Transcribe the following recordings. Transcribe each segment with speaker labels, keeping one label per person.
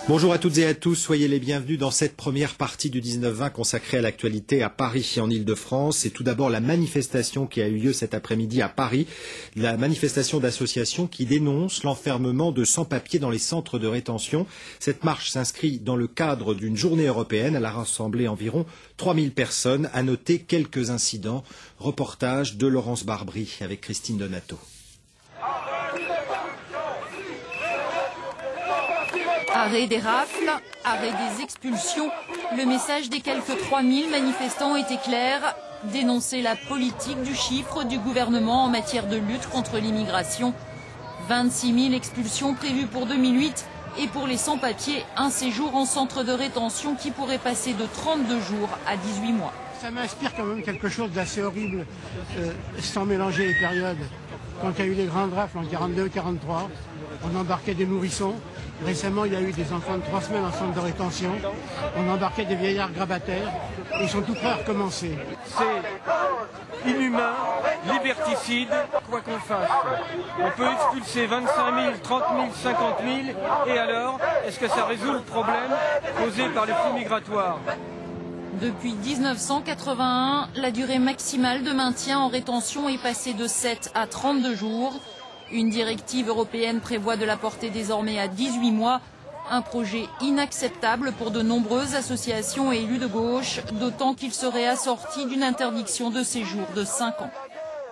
Speaker 1: Bonjour à toutes et à tous, soyez les bienvenus dans cette première partie du 19-20 consacrée à l'actualité à Paris et en Ile-de-France. Et tout d'abord la manifestation qui a eu lieu cet après-midi à Paris, la manifestation d'associations qui dénoncent l'enfermement de sans-papiers dans les centres de rétention. Cette marche s'inscrit dans le cadre d'une journée européenne. Elle a rassemblé environ 3000 personnes. À noter quelques incidents. Reportage de Laurence Barbry avec Christine Donato.
Speaker 2: Arrêt des rafles, arrêt des expulsions, le message des quelques 3000 manifestants était clair, dénoncer la politique du chiffre du gouvernement en matière de lutte contre l'immigration. 26 000 expulsions prévues pour 2008 et pour les sans-papiers, un séjour en centre de rétention qui pourrait passer de 32 jours à 18 mois.
Speaker 3: Ça m'inspire quand même quelque chose d'assez horrible, sans mélanger les périodes. Quand il y a eu les grandes rafles en 42-43, on embarquait des nourrissons. Récemment, il y a eu des enfants de 3 semaines en centre de rétention. On embarquait des vieillards grabataires. Et ils sont tout prêts à recommencer.
Speaker 4: C'est inhumain, liberticide, quoi qu'on fasse. On peut expulser 25 000, 30 000, 50 000. Et alors, est-ce que ça résout le problème posé par les flux migratoires ?
Speaker 2: Depuis 1981, la durée maximale de maintien en rétention est passée de 7 à 32 jours. Une directive européenne prévoit de la porter désormais à 18 mois. Un projet inacceptable pour de nombreuses associations et élus de gauche, d'autant qu'il serait assorti d'une interdiction de séjour de 5 ans.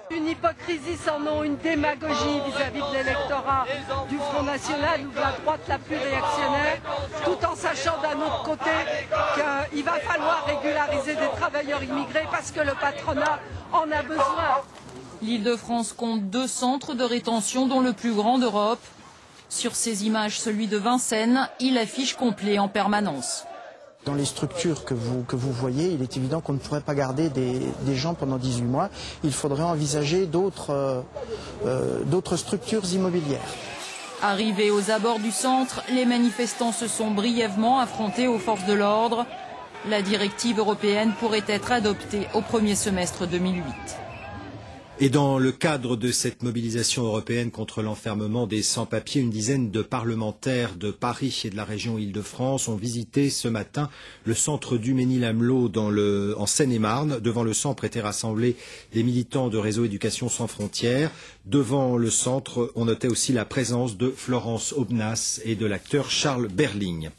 Speaker 5: Une hypocrisie sans nom, une démagogie vis-à-vis de l'électorat du Front National ou de la droite la plus réactionnaire, tout en sachant d'un autre côté qu'il va falloir régulariser des travailleurs immigrés parce que le patronat en a besoin.
Speaker 2: L'Île-de-France compte 2 centres de rétention, dont le plus grand d'Europe. Sur ces images, celui de Vincennes, il affiche complet en permanence.
Speaker 6: Dans les structures que vous voyez, il est évident qu'on ne pourrait pas garder des gens pendant 18 mois. Il faudrait envisager d'autres structures immobilières.
Speaker 2: Arrivés aux abords du centre, les manifestants se sont brièvement affrontés aux forces de l'ordre. La directive européenne pourrait être adoptée au premier semestre 2008.
Speaker 1: Et dans le cadre de cette mobilisation européenne contre l'enfermement des sans-papiers, une dizaine de parlementaires de Paris et de la région Île-de-France ont visité ce matin le centre du Mesnil-Amelot en Seine-et-Marne. Devant le centre étaient rassemblés des militants de Réseau Éducation Sans Frontières. Devant le centre, on notait aussi la présence de Florence Aubenas et de l'acteur Charles Berling.